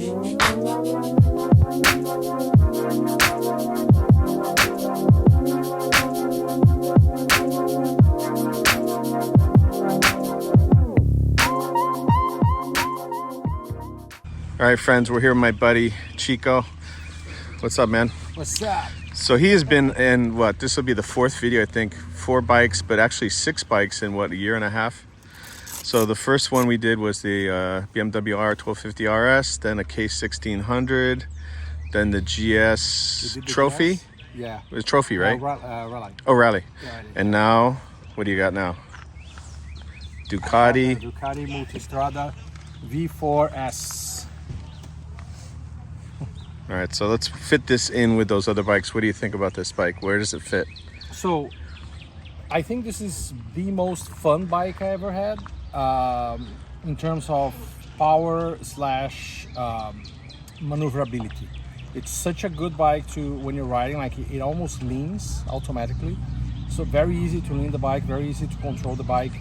All right, friends, we're here with my buddy Chico. What's up, man? What's up? So he has been in this will be the fourth video, I think. 4 bikes, but actually 6 bikes in a year and a half. So the first one we did was the BMW R1250 RS, then a K1600, then the GS Trophy. GS? Yeah. It was Trophy, right? Rally. Oh, Rally. Yeah, And now, what do you got now? Ducati. Ducati Multistrada V4S. All right, so let's fit this in with those other bikes. What do you think about this bike? Where does it fit? So, I think this is the most fun bike I ever had in terms of power / maneuverability. It's such a good bike to when you're riding, like it almost leans automatically. So very easy to lean the bike, very easy to control the bike.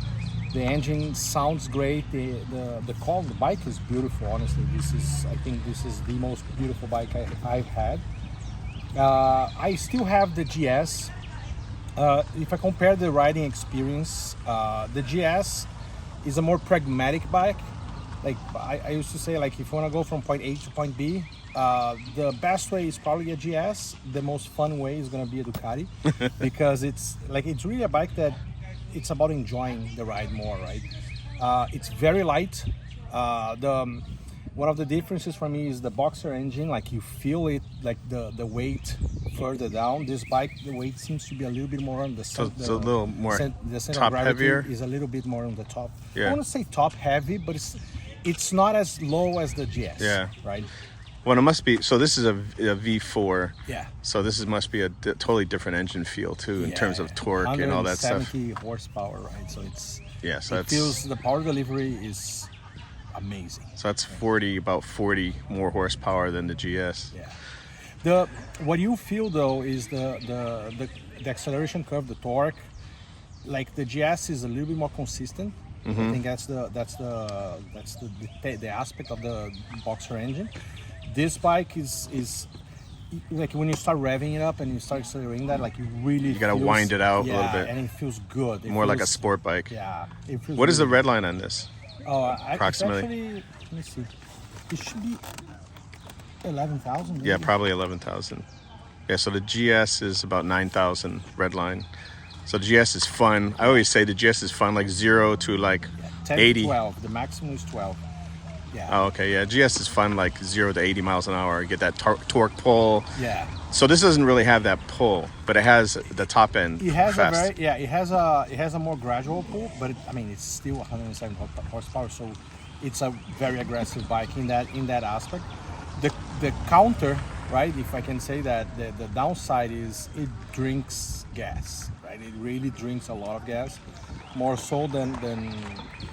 The engine sounds great. The bike is beautiful. Honestly, I think this is the most beautiful bike I've had. I still have the GS. If I compare the riding experience, the GS is a more pragmatic bike. Like I used to say, like if you want to go from point A to point B, the best way is probably a GS. The most fun way is going to be a Ducati because it's really a bike that it's about enjoying the ride more, right? It's very light. One of the differences for me is the boxer engine. Like you feel it, like the weight further down. This bike, the weight seems to be a little bit more on the center. So it's a little more the center top of gravity heavier. is a little bit more on the top. Yeah. I want to say top heavy, but it's not as low as the GS. Yeah. Right. Well, it must be. So this is a V4. Yeah. So this must be a totally different engine feel too, in terms of torque and all that stuff. 170 horsepower, right? So So the power delivery is amazing. So that's about 40 more horsepower than the GS. Yeah. What you feel though is the acceleration curve, the torque. Like the GS is a little bit more consistent. Mm-hmm. I think that's the aspect of the boxer engine. This bike is like when you start revving it up and you start accelerating that, like you gotta wind it out a little bit, and it feels good. Like a sport bike. Yeah. It feels what is the good. red line on this? Approximately. Actually, let me see. It should be 11,000. Yeah, probably 11,000. Yeah, so the GS is about 9,000 red line. So the GS is fun. I always say the GS is fun, like 0 to like 10 80. To 12. The maximum is 12. Yeah. Oh, okay. Yeah, GS is fun, like 0 to 80 miles an hour. Get that torque pull. Yeah. So this doesn't really have that pull, but it has the top end. It has fast. it has a more gradual pull, but it's still 107 horsepower, so it's a very aggressive bike in that aspect. The counter, right? If I can say that, the downside is it drinks gas, right? It really drinks a lot of gas, more so than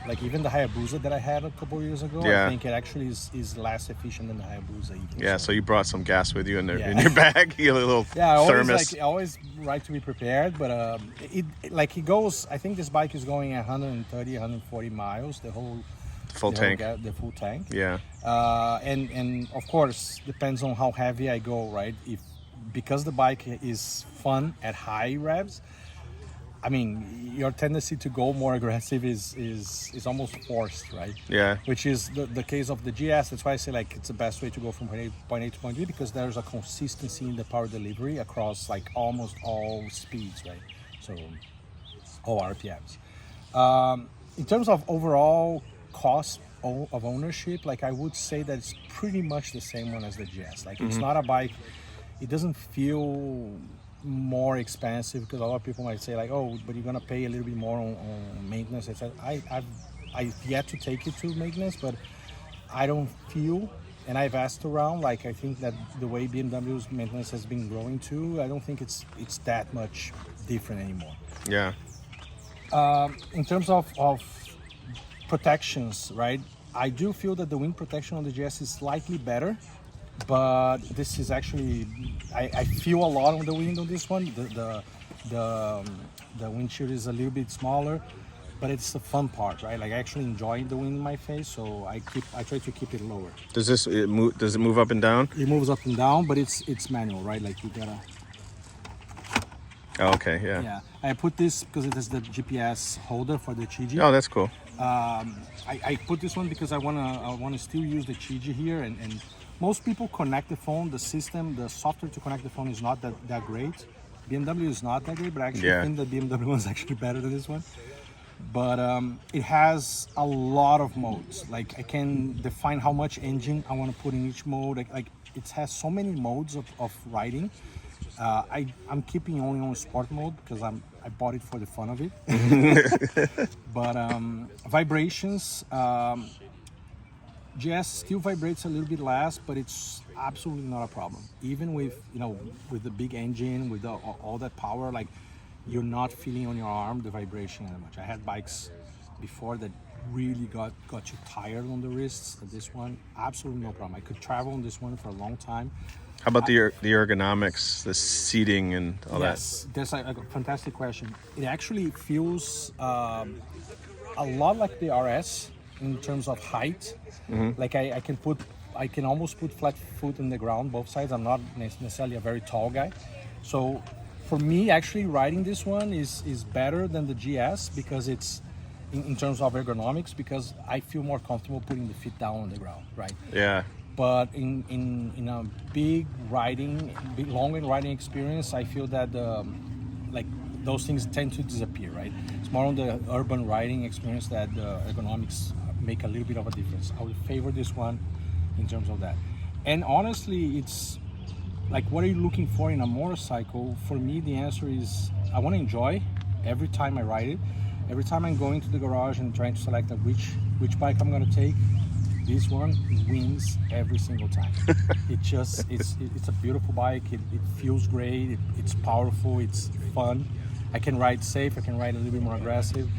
like even the Hayabusa that I had a couple years ago. Yeah. I think it actually is less efficient than the Hayabusa even. Yeah, so you brought some gas with you in your bag, your little thermos. I always like to be prepared, but it goes. I think this bike is going 130, 140 miles. The full tank. Yeah. And of course depends on how heavy I go, right? Because the bike is fun at high revs. I mean, your tendency to go more aggressive is almost forced, right? Yeah. Which is the case of the GS. That's why I say like it's the best way to go from point A to point B, because there's a consistency in the power delivery across like almost all speeds, right? So all RPMs. In terms of overall cost of ownership, like I would say that it's pretty much the same one as the GS. Like it's not a bike. It doesn't feel more expensive, because a lot of people might say like, oh, but you're gonna pay a little bit more on maintenance. I've yet to take it to maintenance, but I don't feel, and I've asked around, like I think that the way BMW's maintenance has been growing too, I don't think it's that much different anymore. Yeah. In terms of protections, right? I do feel that the wind protection on the GS is slightly better, but this is actually, I feel a lot on the wind on this one. The windshield is a little bit smaller. but it's the fun part, right? Like I actually enjoy the wind in my face, so I try to keep it lower. Does it move up and down? It moves up and down, but it's manual, right? Like you gotta. Oh, okay, yeah. Yeah, I put this because it is the GPS holder for the Chigi. Oh, that's cool. I put this one because I wanna still use the Chigi here, and most people connect the phone. The system, the software to connect the phone is not that great. BMW is not that great, but I actually think the BMW one is actually better than this one. But it has a lot of modes. Like I can define how much engine I want to put in each mode. Like it has so many modes of riding. I'm keeping only on sport mode because I bought it for the fun of it. But vibrations, GS still vibrates a little bit less, but it's absolutely not a problem. Even with with the big engine, with all that power, like you're not feeling on your arm the vibration that much. I had bikes before that really got you tired on the wrists. This one, absolutely no problem. I could travel on this one for a long time. How about the ergonomics, the seating and all that? Yes, that's a fantastic question. It actually feels a lot like the RS in terms of height. Like I can almost put flat foot in the ground, both sides. I'm not necessarily a very tall guy. So for me, actually riding this one is better than the GS because it's in terms of ergonomics, because I feel more comfortable putting the feet down on the ground, right? Yeah. But in a long riding experience, I feel that like those things tend to disappear, right? It's more on the urban riding experience that the ergonomics make a little bit of a difference. I would favor this one in terms of that. And honestly, it's like, what are you looking for in a motorcycle? For me, the answer is I want to enjoy every time I ride it. Every time I'm going to the garage and trying to select which bike I'm going to take, this one wins every single time. It's a beautiful bike. It feels great. It's powerful. It's fun. I can ride safe. I can ride a little bit more aggressive.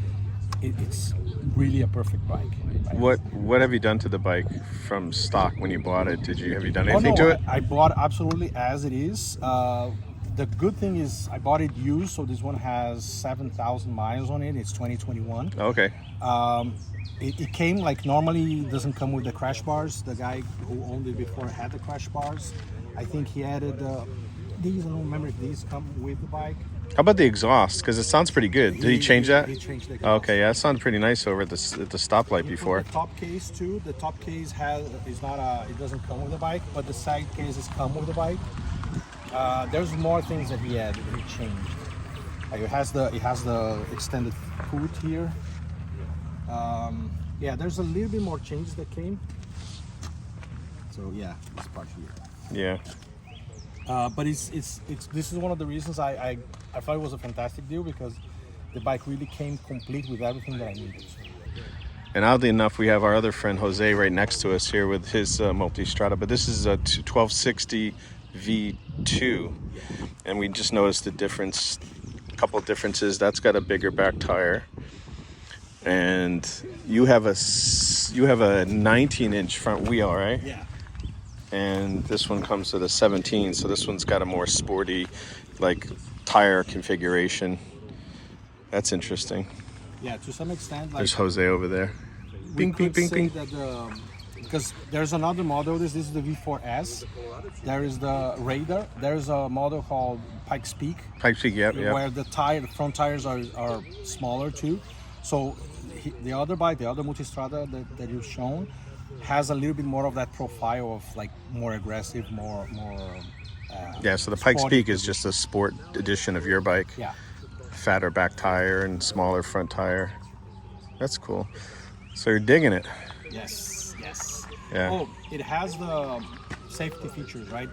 It's really a perfect bike. What have you done to the bike from stock when you bought it? Have you done anything to it? I bought absolutely as it is. The good thing is I bought it used, so this one has 7,000 miles on it. It's 2021. Okay. It came like, normally it doesn't come with the crash bars. The guy who owned it before had the crash bars. I think he added these. I don't remember if these come with the bike. How about the exhaust? Because it sounds pretty good. Did he change that? He changed the exhaust. Okay, yeah, it sounded pretry nice over at the stoplight before. The top case too. The top case it doesn't come with the bike, but the side cases come with the bike. There's more things that he added, that he changed. Like it has the extended hood here. Yeah, there's a little bit more changes that came. So yeah, this part here. Yeah. But this is one of the reasons I thought it was a fantastic deal, because the bike really came complete with everything that I needed. And oddly enough, we have our other friend Jose right next to us here with his Multistrada, but this is a 1260 V2, and we just noticed the difference, a couple of differences. That's got a bigger back tire, and you have a 19-inch front wheel, right? Yeah. And this one comes with a 17, so this one's got a more sporty, like, tire configuration. That's interesting. Yeah, to some extent. Like, there's Jose over there. Bing, bing, bing, bing. Because there's another model. This is the V4S. There is the Raider. There's a model called Pikes Peak. Pikes Peak, yeah. Where the front tires are smaller too. So the other bike, the other Multistrada that you've shown, has a little bit more of that profile of like more aggressive, more. Yeah. So the Pikes Peak is just a sport edition of your bike. Yeah. Fatter back tire and smaller front tire. That's cool. So you're digging it. Yes. Yeah. Oh, it has the safety features, right?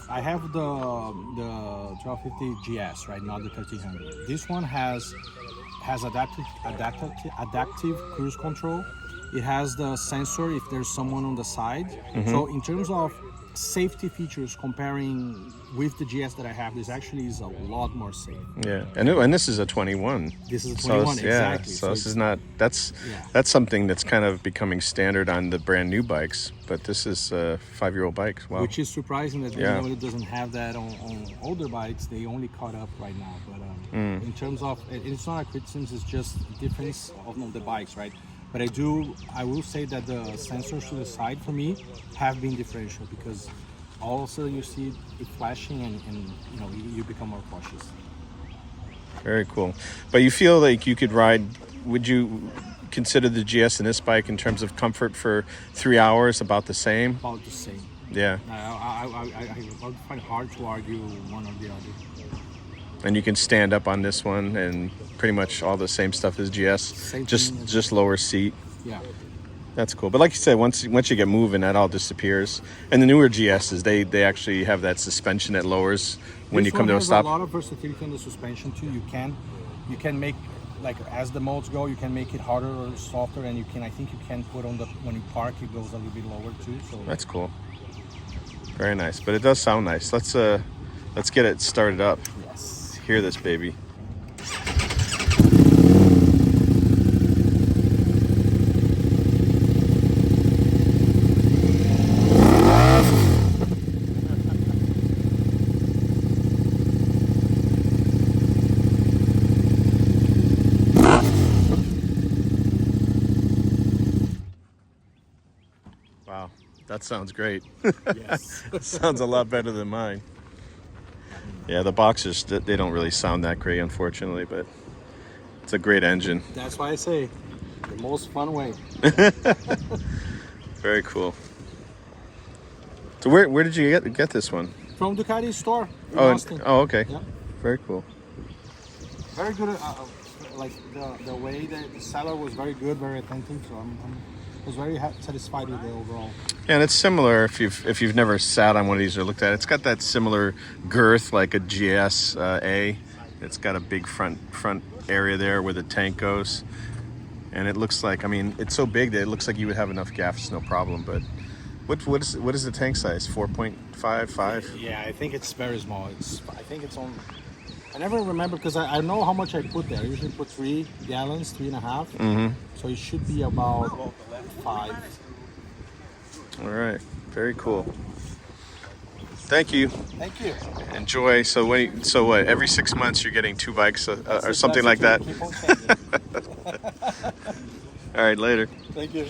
I have the 1250 GS, right? Not the 1300. This one has adaptive cruise control. It has the sensor if there's someone on the side. Mm-hmm. So in terms of safety features, comparing with the GS that I have, this actually is a lot more safe. Yeah, and this is a 21. This is a 21, exactly. So this is not, that's something that's kind of becoming standard on the brand new bikes, but this is 5-year-old bikes. Wow. Which is surprising that BMW doesn't have that on older bikes. They only caught up right now, but In terms of, it's not a criticism, it's just difference of the bikes, right? But I will say that the sensors to the side for me have been differential, because all of a sudden you see it flashing and you know, you become more cautious. Very cool. But you feel like you could ride, would you consider the GS in this bike in terms of comfort for 3 hours about the same? About the same. Yeah. I would find it hard to argue one or the other. And you can stand up on this one and pretty much all the same stuff as GS, Same just thing as- just lower seat. Yeah. That's cool. But like you said, once you get moving, that all disappears. And the newer GSs, they actually have that suspension that lowers when This you come one to a has stop. a lot of versatility in the suspension too. You can make, like, as the modes go, you can make it harder or softer, and I think you can put on the, when you park, it goes a little bit lower too. So That's cool. Very nice. But it does sound nice. Let's get it started up. yes. Hear this baby. Wow, that sounds great. Yes. Sounds a lot better than mine. Yeah, the boxers, they don't really sound that great, unfortunately, but it's a great engine. That's why I say the most fun way. Very cool. So where did you get this one? From Ducati store in Oh, Austin. oh, okay. Yeah. Very cool. Very good. Like the way that the seller was very good, very attentive. So I was very satisfied with the overall. Yeah, and it's similar if you've never sat on one of these or looked at it. It's got that similar girth like a GS A. It's got a big front area there where the tank goes, and it looks like, I mean, it's so big that it looks like you would have enough gas, no problem. But what is the tank size? 4.55? Yeah, I think it's very small. I think it's on. I never remember, because I know how much I put there. I usually put 3 gallons, 3.5. Mm-hmm. So it should be about 5. All right. Very cool. Thank you. Thank you. Enjoy. So what? Every 6 months you're getting 2 bikes or something like that. Keep on changing. All right. Later. Thank you.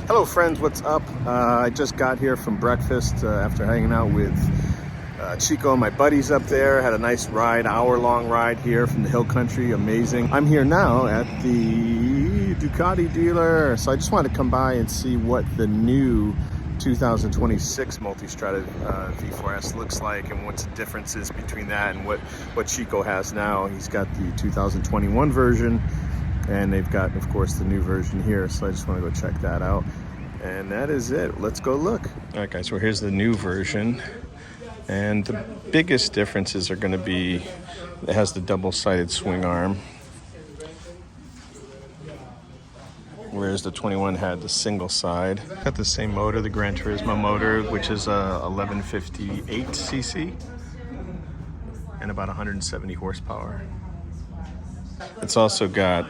Hello friends, what's up? I just got here from breakfast after hanging out with Chico and my buddies up there. Had a nice ride, hour-long ride here from the hill country, amazing. I'm here now at the Ducati dealer, so I just wanted to come by and see what the new 2026 Multistrada V4S looks like and what the difference is between that and what Chico has now. He's got the 2021 version, and they've got, of course, the new version here, so I just want to go check that out. And that is it. Let's go look. All right, guys, so here's the new version. And the biggest differences are going to be, it has the double-sided swing arm, whereas the 21 had the single side. Got the same motor, the Gran Turismo motor, which is a 1158 cc and about 170 horsepower. It's also got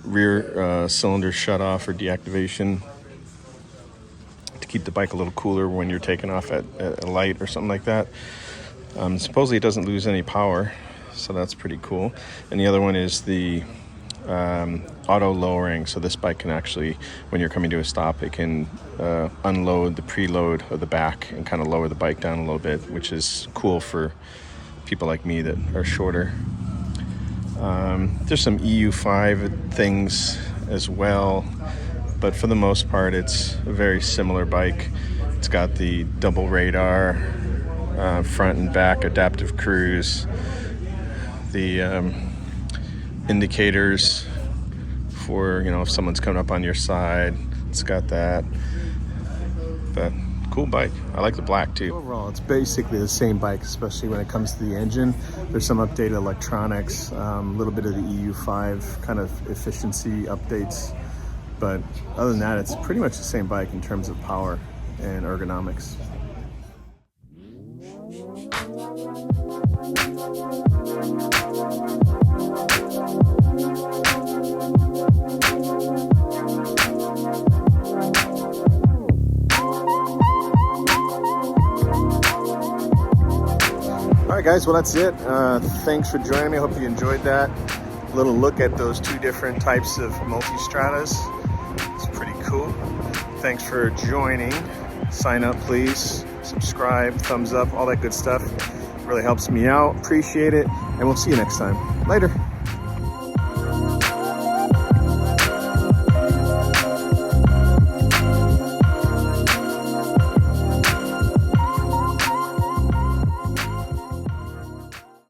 rear cylinder shut off or deactivation to keep the bike a little cooler when you're taking off at a light or something like that. Supposedly it doesn't lose any power, so that's pretty cool. And the other one is the auto lowering, so this bike can actually, when you're coming to a stop, it can unload the preload of the back and kind of lower the bike down a little bit, which is cool for people like me that are shorter. There's some EU5 things as well, but for the most part it's a very similar bike. It's got the double radar, front and back adaptive cruise, the indicators for, you know, if someone's coming up on your side. It's got that. But cool bike. I like the black too. Overall, it's basically the same bike, especially when it comes to the engine. There's some updated electronics, a little bit of the EU5 kind of efficiency updates. But other than that, it's pretty much the same bike in terms of power and ergonomics. right, guys, well, that's it. Thanks for joining me. I hope you enjoyed that little look at those two different types of Multistradas. It's pretty cool. Thanks for joining. Sign up, please. Subscribe, thumbs up, all that good stuff. Really helps me out. Appreciate it. And we'll see you next time. Later.